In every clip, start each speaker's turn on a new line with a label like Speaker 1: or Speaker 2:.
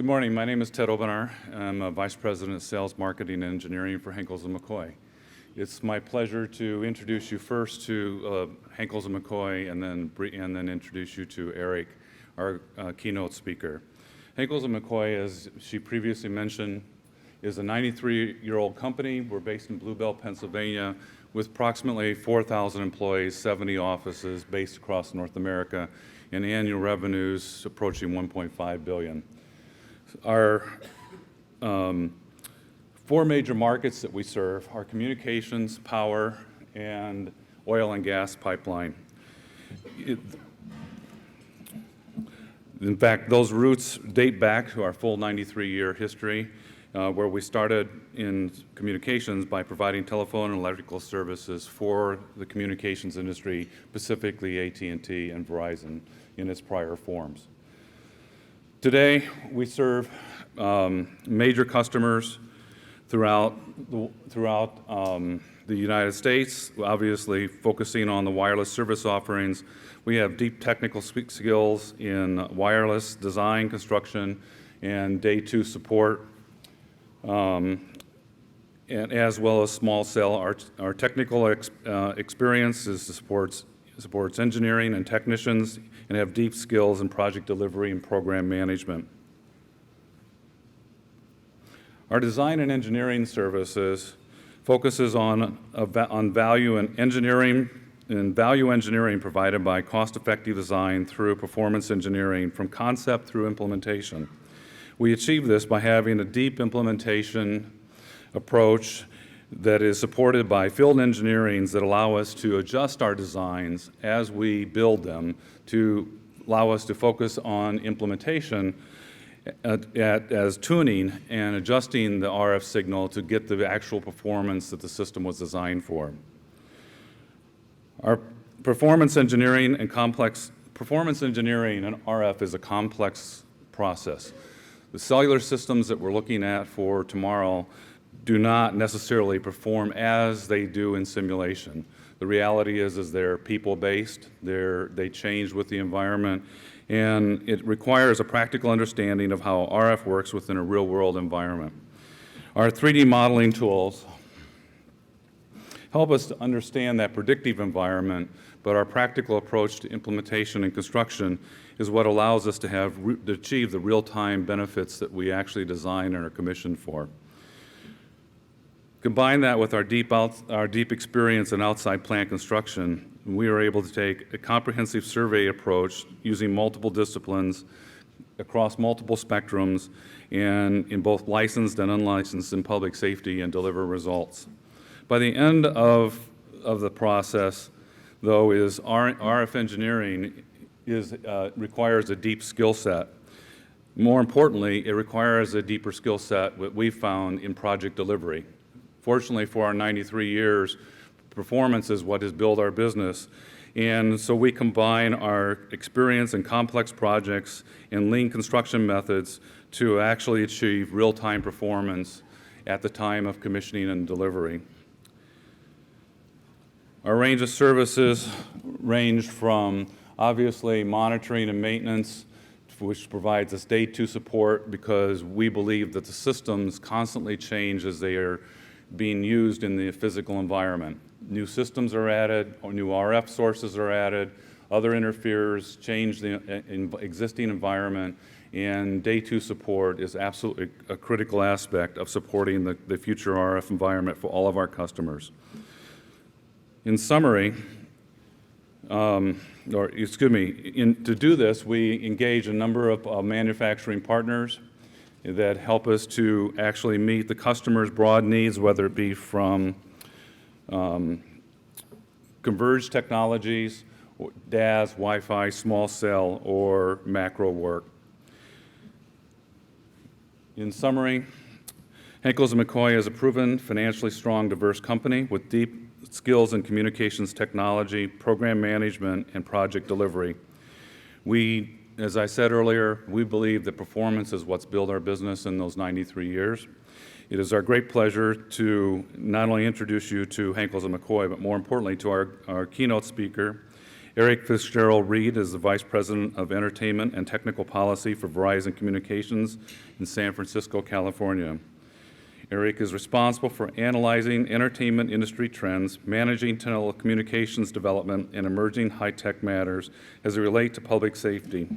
Speaker 1: Good morning. My name is Ted Obenour. I'm a Vice President of Sales, Marketing, and Engineering for Henkels McCoy. It's my pleasure to introduce you first to Henkels McCoy and then introduce you to Eric, our keynote speaker. Henkels McCoy, as she previously mentioned, is a 93-year-old company. We're based in Blue Bell, Pennsylvania, with approximately 4,000 employees, 70 offices based across North America, and annual revenues approaching $1.5 billion. Our four major markets that we serve are communications, power, and oil and gas pipeline. In fact, those roots date back to our full 93-year history, where we started in communications by providing telephone and electrical services for the communications industry, specifically AT&T and Verizon in its prior forms. Today, we serve major customers throughout the United States, obviously focusing on the wireless service offerings. We have deep technical skills in wireless design, construction, and day two support, and as well as small cell. Our technical experience supports engineering and technicians, and have deep skills in project delivery and program management. Our design and engineering services focuses on value and engineering provided by cost-effective design through performance engineering from concept through implementation. We achieve this by having a deep implementation approach that is supported by field engineerings that allow us to adjust our designs as we build them to allow us to focus on implementation as tuning and adjusting the RF signal to get the actual performance that the system was designed for. Our performance engineering and RF is a complex process. The cellular systems that we're looking at for tomorrow do not necessarily perform as they do in simulation. The reality is they're people-based, they change with the environment, and it requires a practical understanding of how RF works within a real-world environment. Our 3D modeling tools help us to understand that predictive environment, but our practical approach to implementation and construction is what allows us to achieve the real-time benefits that we actually design and are commissioned for. Combine that with our deep experience in outside plant construction, we are able to take a comprehensive survey approach using multiple disciplines across multiple spectrums and in both licensed and unlicensed in public safety and deliver results. By the end of the process, though, RF engineering requires a deep skill set. More importantly, it requires a deeper skill set that we've found in project delivery. Fortunately, for our 93 years, performance is what has built our business. And so we combine our experience in complex projects and lean construction methods to actually achieve real-time performance at the time of commissioning and delivery. Our range of services range from, obviously, monitoring and maintenance, which provides us day two support because we believe that the systems constantly change as they are being used in the physical environment. New systems are added, or new RF sources are added, other interferers change the existing environment, and day two support is absolutely a critical aspect of supporting the future RF environment for all of our customers. In summary, to do this, we engage a number of manufacturing partners that help us to actually meet the customer's broad needs, whether it be from converged technologies, DAS, Wi-Fi, small cell, or macro work. In summary, Henkels McCoy is a proven, financially strong, diverse company with deep skills in communications technology, program management, and project delivery. As I said earlier, we believe that performance is what's built our business in those 93 years. It is our great pleasure to not only introduce you to Henkels McCoy, but more importantly to our keynote speaker, Eric Fitzgerald Reed is the Vice President of Entertainment and Technical Policy for Verizon Communications in San Francisco, California. Eric is responsible for analyzing entertainment industry trends, managing telecommunications development, and emerging high-tech matters as they relate to public safety.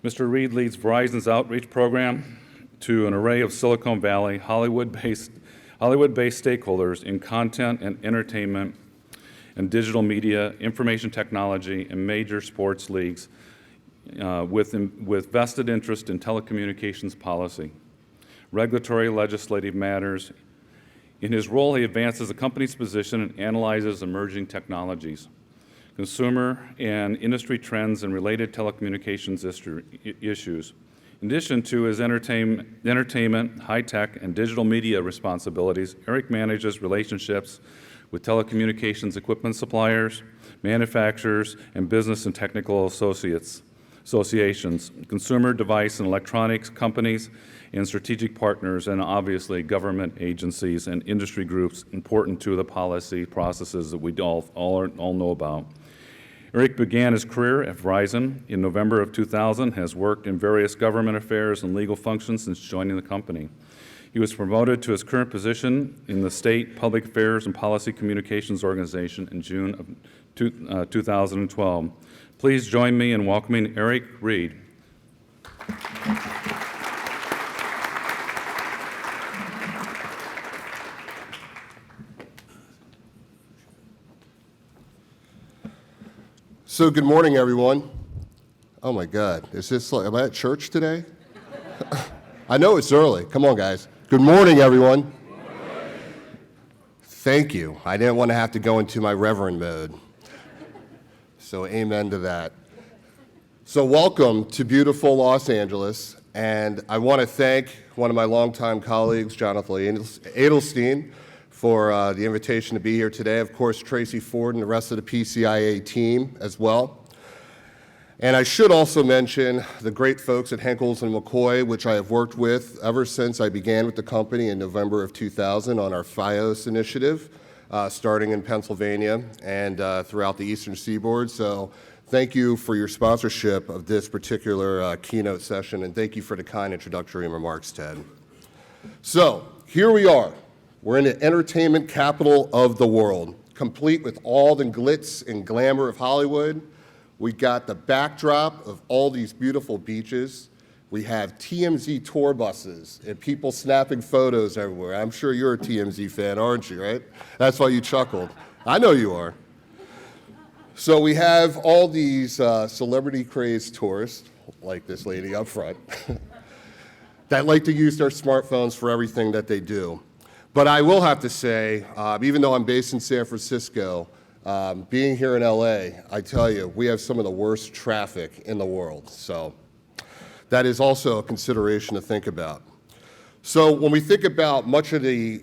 Speaker 1: Mr. Reed leads Verizon's outreach program to an array of Silicon Valley, Hollywood-based stakeholders in content and entertainment and digital media, information technology, and major sports leagues with vested interest in telecommunications policy, regulatory legislative matters. In his role, he advances the company's position and analyzes emerging technologies, consumer and industry trends, and related telecommunications issues. In addition to his entertainment, high-tech, and digital media responsibilities, Eric manages relationships with telecommunications equipment suppliers, manufacturers, and business and technical associations, consumer device and electronics companies, and strategic partners, and obviously government agencies and industry groups important to the policy processes that we all know about. Eric began his career at Verizon in November of 2000, has worked in various government affairs and legal functions since joining the company. He was promoted to his current position in the State Public Affairs and Policy Communications Organization in June of 2012. Please join me in welcoming Eric Reed.
Speaker 2: So good morning, everyone. Oh my God, is this like, am I at church today? I know it's early. Come on, guys. Good morning, everyone. Good morning. Thank you. I didn't want to have to go into my reverend mode. So amen to that. So welcome to beautiful Los Angeles. And I want to thank one of my longtime colleagues, Jonathan Adelstein, for the invitation to be here today. Of course, Tracy Ford and the rest of the PCIA team as well. And I should also mention the great folks at Henkels and McCoy, which I have worked with ever since I began with the company in November of 2000 on our FiOS initiative, starting in Pennsylvania and throughout the Eastern Seaboard. So thank you for your sponsorship of this particular keynote session, and thank you for the kind introductory remarks, Ted. So here we are. We're in the entertainment capital of the world, complete with all the glitz and glamour of Hollywood. We got the backdrop of all these beautiful beaches. We have TMZ tour buses and people snapping photos everywhere. I'm sure you're a TMZ fan, aren't you, right? That's why you chuckled. I know you are. So we have all these celebrity-crazed tourists, like this lady up front, that like to use their smartphones for everything that they do. But I will have to say, even though I'm based in San Francisco, being here in LA, I tell you, we have some of the worst traffic in the world. So that is also a consideration to think about. So when we think about much of the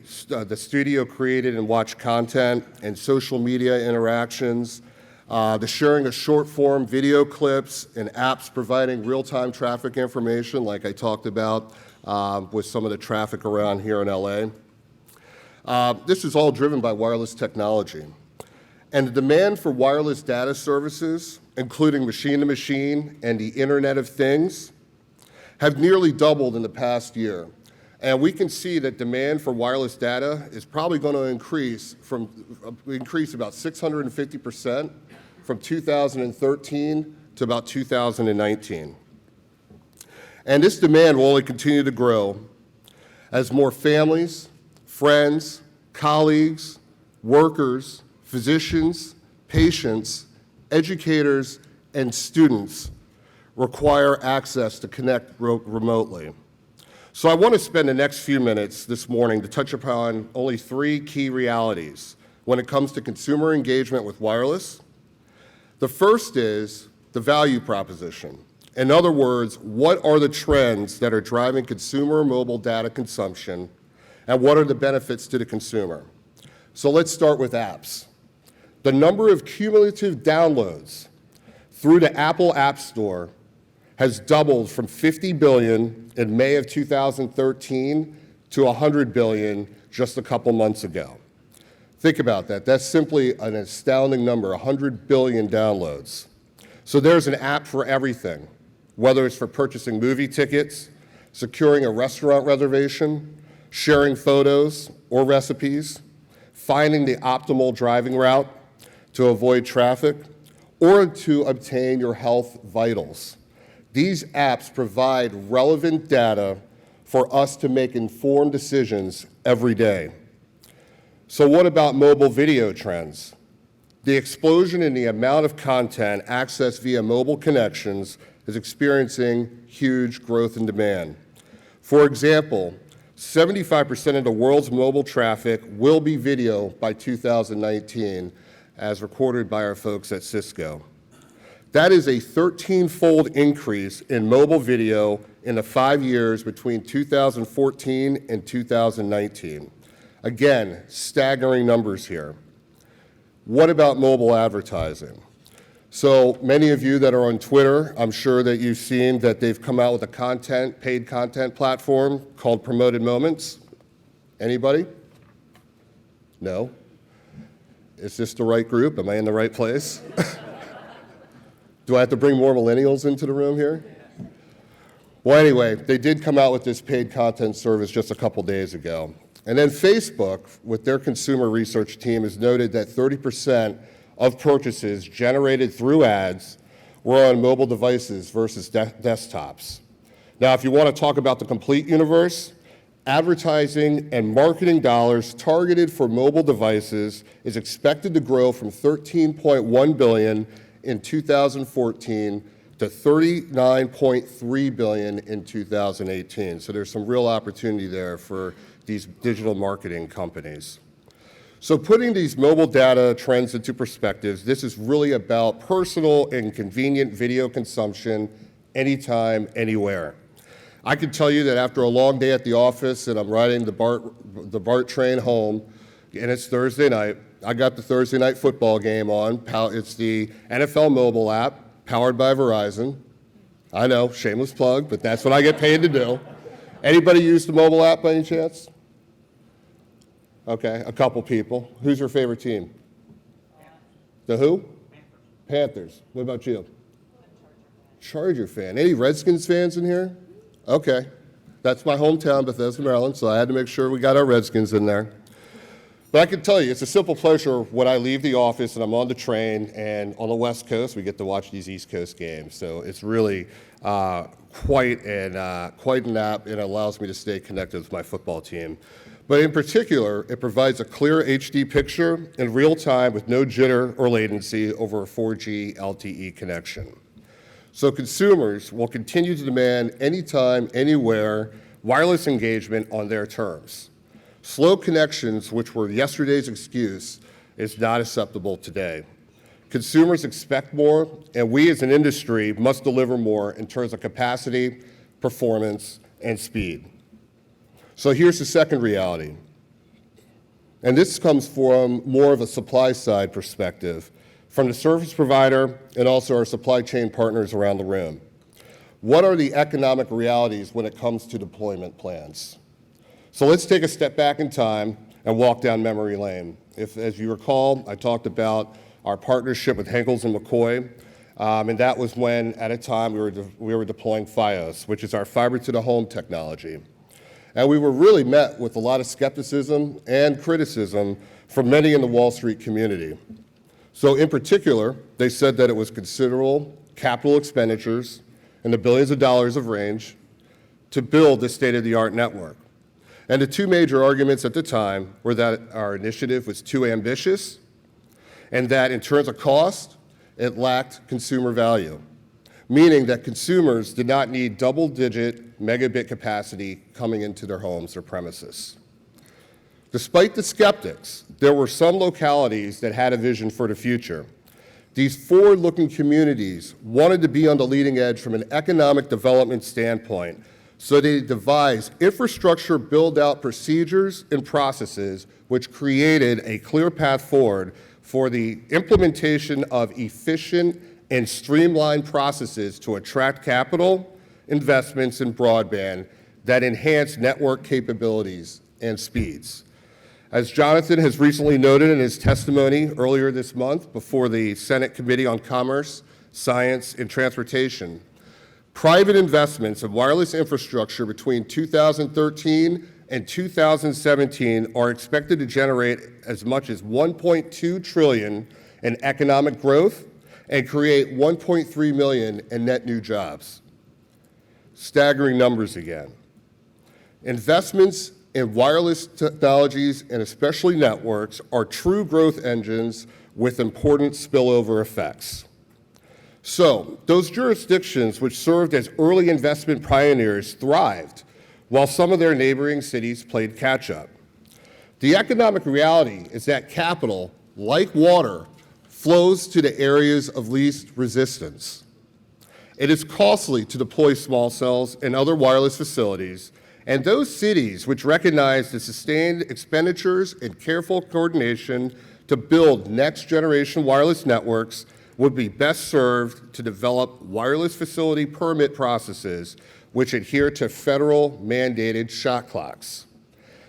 Speaker 2: studio created and watched content and social media interactions, the sharing of short-form video clips and apps providing real-time traffic information, like I talked about with some of the traffic around here in LA, this is all driven by wireless technology. And the demand for wireless data services, including machine-to-machine and the Internet of Things, have nearly doubled in the past year. And we can see that demand for wireless data is probably going to increase about 650% from 2013 to about 2019. And this demand will only continue to grow as more families, friends, colleagues, workers, physicians, patients, educators, and students require access to connect remotely. So I want to spend the next few minutes this morning to touch upon only 3 key realities when it comes to consumer engagement with wireless. The first is the value proposition. In other words, what are the trends that are driving consumer mobile data consumption, and what are the benefits to the consumer? So let's start with apps. The number of cumulative downloads through the Apple App Store has doubled from 50 billion in May of 2013 to 100 billion just a couple months ago. Think about that. That's simply an astounding number, 100 billion downloads. So there's an app for everything, whether it's for purchasing movie tickets, securing a restaurant reservation, sharing photos or recipes, finding the optimal driving route to avoid traffic, or to obtain your health vitals. These apps provide relevant data for us to make informed decisions every day. So what about mobile video trends? The explosion in the amount of content accessed via mobile connections is experiencing huge growth in demand. For example, 75% of the world's mobile traffic will be video by 2019, as recorded by our folks at Cisco. That is a 13-fold increase in mobile video in the 5 years between 2014 and 2019. Again, staggering numbers here. What about mobile advertising? So many of you that are on Twitter, I'm sure that you've seen that they've come out with a paid content platform called Promoted Moments. Anybody? No? Is this the right group? Am I in the right place? Do I have to bring more millennials into the room here? Well, anyway, they did come out with this paid content service just a couple days ago. And then Facebook, with their consumer research team, has noted that 30% of purchases generated through ads were on mobile devices versus desktops. Now, if you want to talk about the complete universe, advertising and marketing dollars targeted for mobile devices is expected to grow from $13.1 billion in 2014 to $39.3 billion in 2018. So there's some real opportunity there for these digital marketing companies. So putting these mobile data trends into perspective, this is really about personal and convenient video consumption anytime, anywhere. I can tell you that after a long day at the office and I'm riding the BART train home, and it's Thursday night, I got the Thursday night football game on. It's the NFL mobile app, powered by Verizon. I know, shameless plug, but that's what I get paid to do. Anybody use the mobile app by any chance? Okay, a couple people. Who's your favorite team? The who? Panthers. What about you? Charger fan. Any Redskins fans in here? Okay. That's my hometown, Bethesda, Maryland, so I had to make sure we got our Redskins in there. But I can tell you, it's a simple pleasure when I leave the office and I'm on the train, and on the West Coast, we get to watch these East Coast games. So it's really quite an app, and it allows me to stay connected with my football team. But in particular, it provides a clear HD picture in real time with no jitter or latency over a 4G LTE connection. So consumers will continue to demand anytime, anywhere, wireless engagement on their terms. Slow connections, which were yesterday's excuse, is not acceptable today. Consumers expect more, and we as an industry must deliver more in terms of capacity, performance, and speed. So here's the second reality. And this comes from more of a supply side perspective, from the service provider and also our supply chain partners around the room. What are the economic realities when it comes to deployment plans? So let's take a step back in time and walk down memory lane. As you recall, I talked about our partnership with Henkels and McCoy, and that was when, at a time, we were deploying Fios, which is our fiber to the home technology. And we were really met with a lot of skepticism and criticism from many in the Wall Street community. So in particular, they said that it was considerable capital expenditures in the billions of dollars of range to build this state-of-the-art network. And the two major arguments at the time were that our initiative was too ambitious and that in terms of cost, it lacked consumer value, meaning that consumers did not need double-digit megabit capacity coming into their homes or premises. Despite the skeptics, there were some localities that had a vision for the future. These forward-looking communities wanted to be on the leading edge from an economic development standpoint, so they devised infrastructure build-out procedures and processes which created a clear path forward for the implementation of efficient and streamlined processes to attract capital investments in broadband that enhance network capabilities and speeds. As Jonathan has recently noted in his testimony earlier this month before the Senate Committee on Commerce, Science, and Transportation, private investments in wireless infrastructure between 2013 and 2017 are expected to generate as much as $1.2 trillion in economic growth and create 1.3 million in net new jobs. Staggering numbers again. Investments in wireless technologies and especially networks are true growth engines with important spillover effects. So, those jurisdictions which served as early investment pioneers thrived, while some of their neighboring cities played catch-up. The economic reality is that capital, like water, flows to the areas of least resistance. It is costly to deploy small cells and other wireless facilities, and those cities which recognize the sustained expenditures and careful coordination to build next-generation wireless networks would be best served to develop wireless facility permit processes which adhere to federal mandated shot clocks.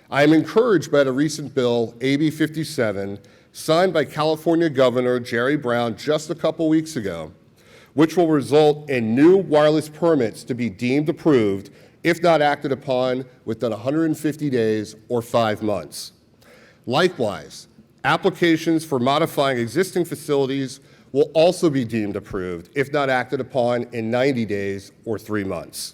Speaker 2: I am encouraged by the recent bill, AB 57, signed by California Governor Jerry Brown just a couple weeks ago, which will result in new wireless permits to be deemed approved if not acted upon within 150 days or 5 months. Likewise, applications for modifying existing facilities will also be deemed approved if not acted upon in 90 days or 3 months.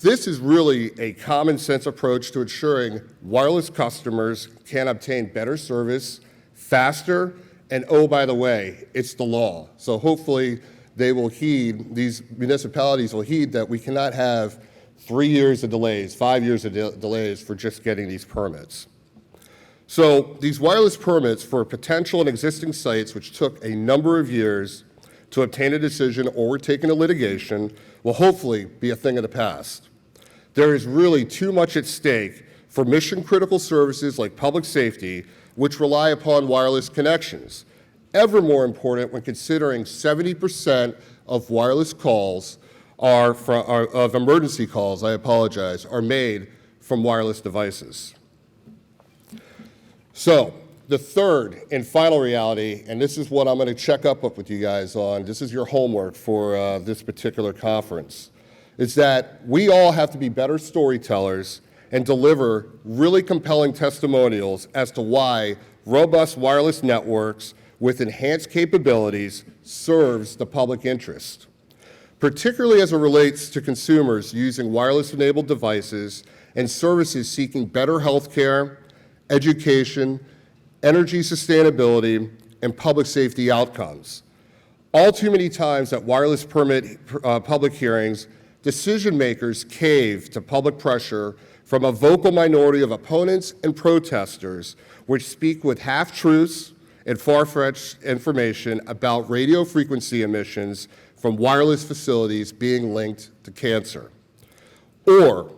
Speaker 2: This is really a common sense approach to ensuring wireless customers can obtain better service faster, and oh, by the way, it's the law. So hopefully they will heed, these municipalities will heed that we cannot have 3 years of delays, 5 years of delays for just getting these permits. So these wireless permits for potential and existing sites, which took a number of years to obtain a decision or were taken to litigation, will hopefully be a thing of the past. There is really too much at stake for mission-critical services like public safety, which rely upon wireless connections. Ever more important when considering 70% of wireless calls of emergency calls, are made from wireless devices. So, the third and final reality, and this is what I'm going to check up with you guys on, this is your homework for this particular conference, is that we all have to be better storytellers and deliver really compelling testimonials as to why robust wireless networks with enhanced capabilities serves the public interest, particularly as it relates to consumers using wireless-enabled devices and services seeking better health care, education, energy sustainability, and public safety outcomes. All too many times at wireless permit public hearings, decision makers cave to public pressure from a vocal minority of opponents and protesters which speak with half-truths and far-fetched information about radio frequency emissions from wireless facilities being linked to cancer. Or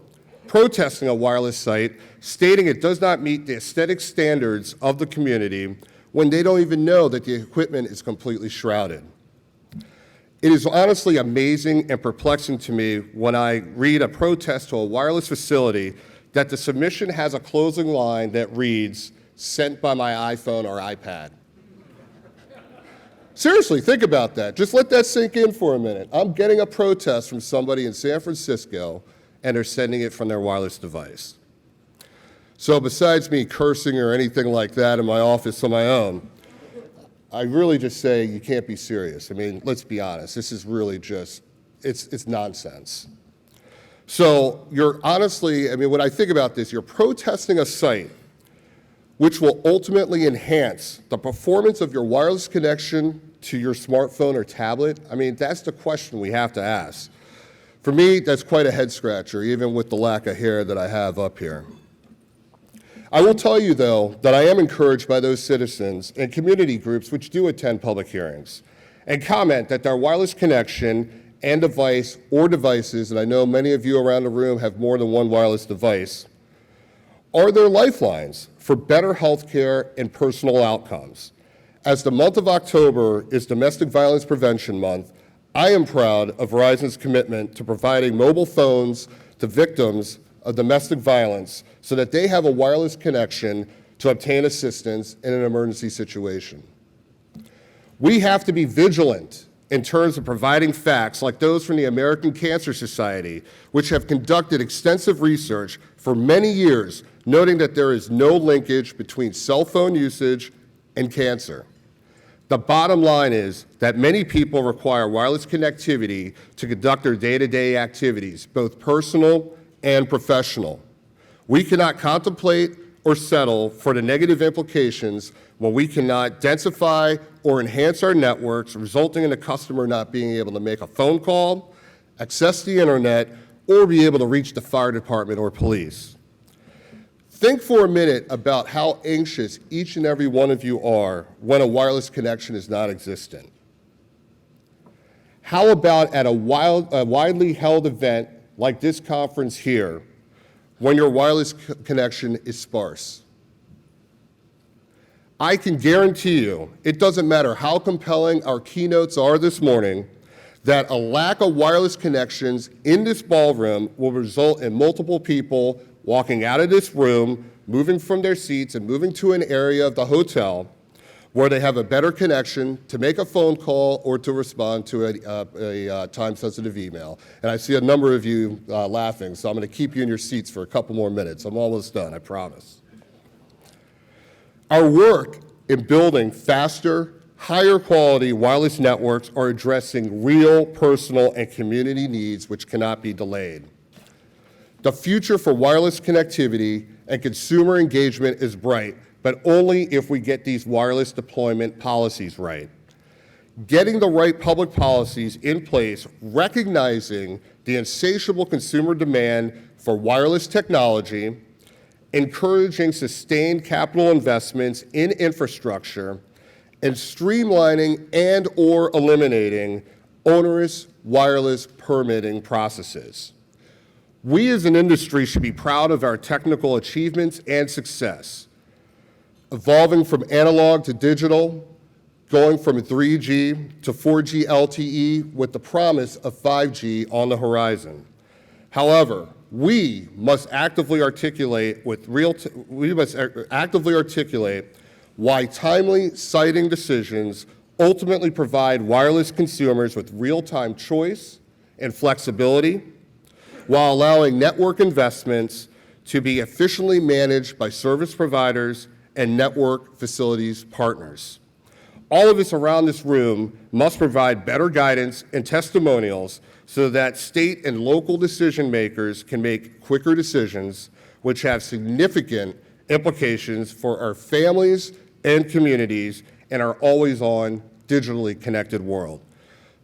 Speaker 2: protesting a wireless site stating it does not meet the aesthetic standards of the community when they don't even know that the equipment is completely shrouded. It is honestly amazing and perplexing to me when I read a protest to a wireless facility that the submission has a closing line that reads, "Sent by my iPhone or iPad." Seriously, think about that. Just let that sink in for a minute. I'm getting a protest from somebody in San Francisco, and they're sending it from their wireless device. So besides me cursing or anything like that in my office on my own, I really just say you can't be serious. I mean, let's be honest. This is really just, it's nonsense. So you're honestly, I mean, when I think about this, you're protesting a site which will ultimately enhance the performance of your wireless connection to your smartphone or tablet. I mean, that's the question we have to ask. For me, that's quite a head scratcher, even with the lack of hair that I have up here. I will tell you, though, that I am encouraged by those citizens and community groups which do attend public hearings and comment that their wireless connection and device or devices, and I know many of you around the room have more than one wireless device, are their lifelines for better health care and personal outcomes. As the month of October is Domestic Violence Prevention Month, I am proud of Verizon's commitment to providing mobile phones to victims of domestic violence so that they have a wireless connection to obtain assistance in an emergency situation. We have to be vigilant in terms of providing facts like those from the American Cancer Society, which have conducted extensive research for many years, noting that there is no linkage between cell phone usage and cancer. The bottom line is that many people require wireless connectivity to conduct their day-to-day activities, both personal and professional. We cannot contemplate or settle for the negative implications when we cannot densify or enhance our networks, resulting in the customer not being able to make a phone call, access the internet, or be able to reach the fire department or police. Think for a minute about how anxious each and every one of you are when a wireless connection is not existent. How about at a widely held event like this conference here, when your wireless connection is sparse? I can guarantee you, it doesn't matter how compelling our keynotes are this morning, that a lack of wireless connections in this ballroom will result in multiple people walking out of this room, moving from their seats and moving to an area of the hotel where they have a better connection to make a phone call or to respond to a time-sensitive email. And I see a number of you laughing, so I'm going to keep you in your seats for a couple more minutes. I'm almost done, I promise. Our work in building faster, higher quality wireless networks are addressing real personal and community needs which cannot be delayed. The future for wireless connectivity and consumer engagement is bright, but only if we get these wireless deployment policies right. Getting the right public policies in place, recognizing the insatiable consumer demand for wireless technology, encouraging sustained capital investments in infrastructure, and streamlining and/or eliminating onerous wireless permitting processes. We as an industry should be proud of our technical achievements and success, evolving from analog to digital, going from 3G to 4G LTE with the promise of 5G on the horizon. However, we must actively articulate why timely siting decisions ultimately provide wireless consumers with real-time choice and flexibility, while allowing network investments to be efficiently managed by service providers and network facilities partners. All of us around this room must provide better guidance and testimonials so that state and local decision makers can make quicker decisions, which have significant implications for our families and communities in our always-on, digitally connected world.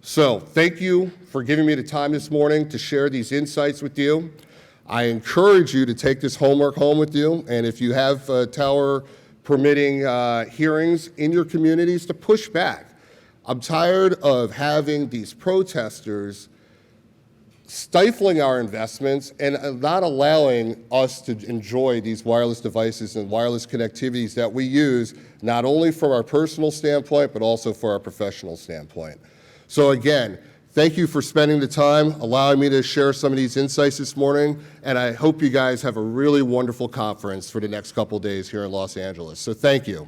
Speaker 2: So thank you for giving me the time this morning to share these insights with you. I encourage you to take this homework home with you, and if you have tower permitting hearings in your communities, to push back. I'm tired of having these protesters stifling our investments and not allowing us to enjoy these wireless devices and wireless connectivities that we use, not only from our personal standpoint, but also for our professional standpoint. So again, thank you for spending the time, allowing me to share some of these insights this morning, and I hope you guys have a really wonderful conference for the next couple days here in Los Angeles. So thank you.